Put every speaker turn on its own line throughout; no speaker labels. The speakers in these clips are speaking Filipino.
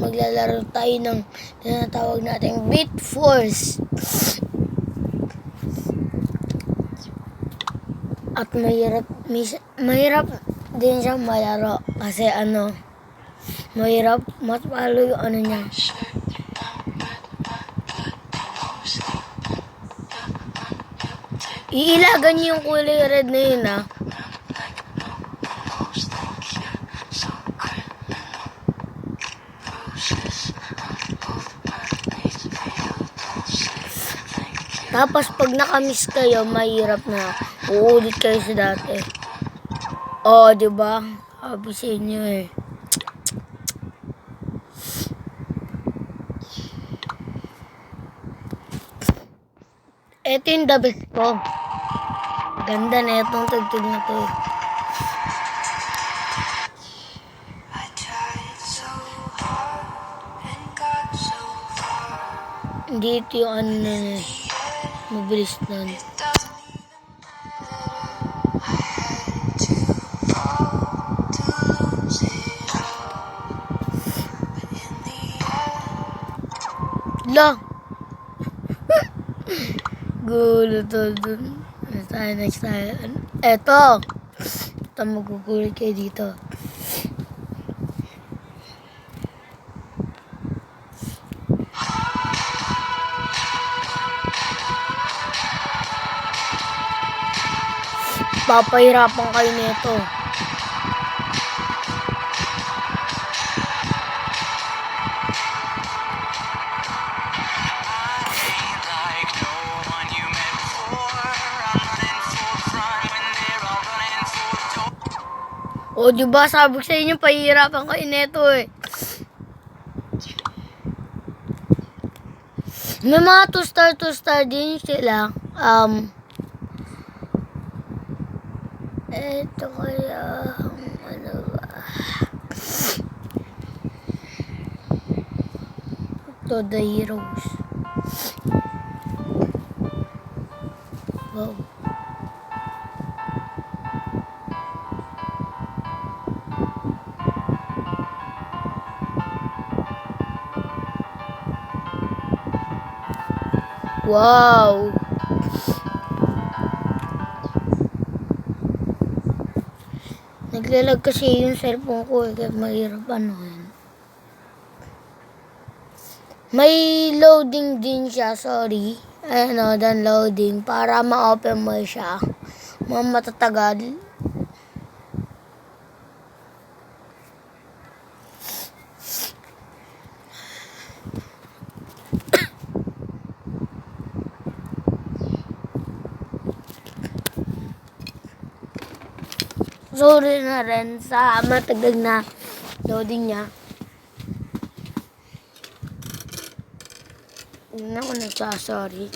maglalaro tayo ng tinatawag nating Beat Force. At mahirap din siyang malaro kasi mahirap matpalo yung niya. Iilagan niyo yung kulay red na yun Tapos pag nakamiss kayo, mahirap na. Uulit kayo sa dati. Diba? Sabi sa inyo Ito yung the best ko. Ganda na itong tugtog na to. Hindi ito yung mabilis nun. Lang. Gulo to dun. Next tayo. Eto. Ito magugulit kayo dito. Papahirapan kayo nito. Diba sabi ko sa inyo, pahihirapan kayo nito May mga 2-star din sila. Ito kaya, ano ba? Ito, the heroes. Wow. Wow! Naglalag kasi yung cellphone ko kaya mahirap May loading din siya, sorry. Dan loading para ma-open mo siya. Matatagal. Sorry na rin sa matagal na loading niya. Hindi ako nagsasorry.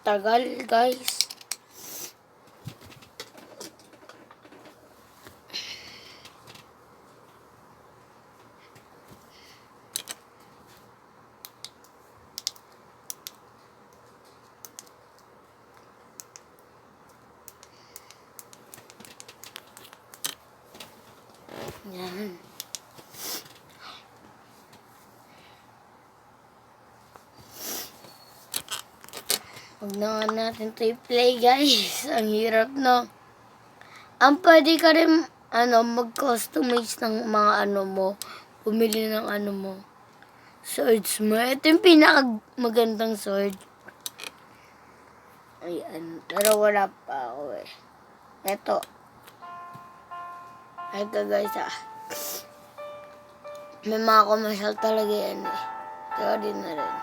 Tagal, guys. Yan. Huwag na natin ito i-play, guys. Ang hirap, no? Pwede ka rin, mag-customize ng mga mo. Pumili ng mo. Swords mo. Ito yung pinakamagandang sword. Ayan. Pero wala pa ako Ito. Ito, guys, May mga commercial talaga yan, Kaya din na rin.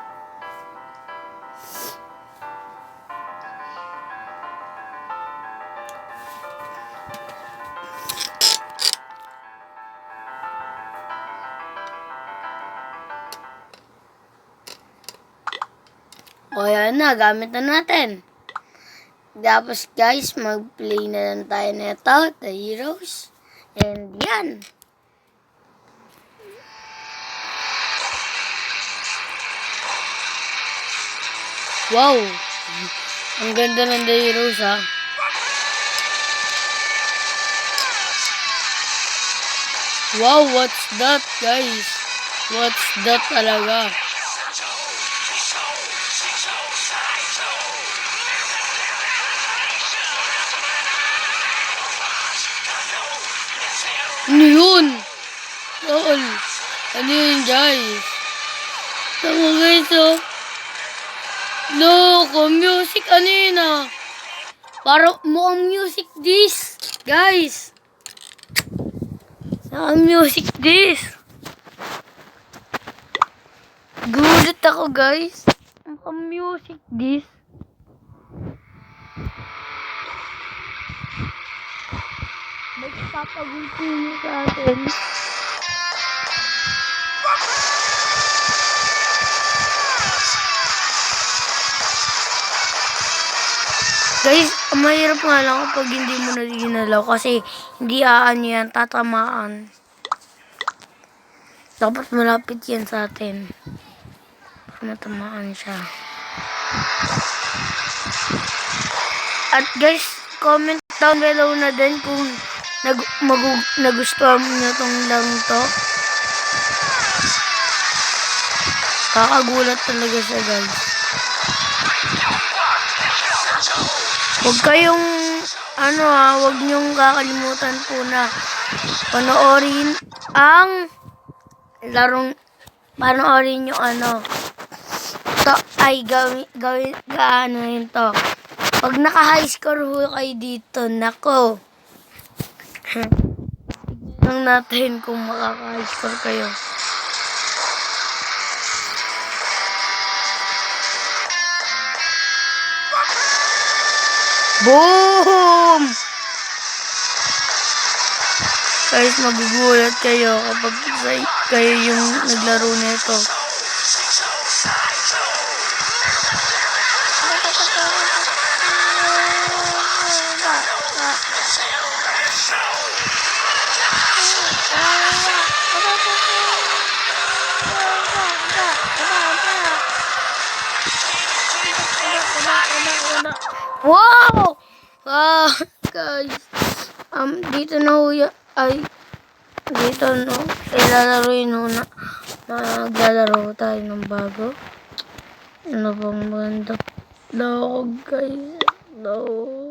O yan na, gamit na natin. Tapos guys, mag-play na lang tayo nito, The Heroes. And yan. Wow! Ang ganda ng The Heroes, ha? Wow, what's that, guys? What's that talaga? Ano yun? Tol. Ano yun, guys? Tama, guys, oh. Loko, music, ano yun, ah? Parang mukhang music disc, guys. Music disc. Gulat ako, guys. Mukhang music disc. Nagpapagulpo niyo sa atin. Guys, mahirap nga lang kapag hindi mo na ginalaw kasi hindi yan, tatamaan. Dapat malapit yan sa atin. Para matamaan siya. At guys, comment down below na din kung nagustuhan mo nyo tong lang to. Kakagulat talaga siya, guys. Huwag kayong, huwag nyong kakalimutan po na panoorin ang panoorin yung to, ay gawin, yun to. Pag naka-high score ho kayo dito, nako. Tignan natin kung makaka-high score kayo. Boom! Guys, magugulat kayo kapag kayo yung naglaro nito. Wow! Guys, dito na ho dito no, ilalaroin ho na, maglalaro tayo ng bago. Ano bang banda? No, guys, no.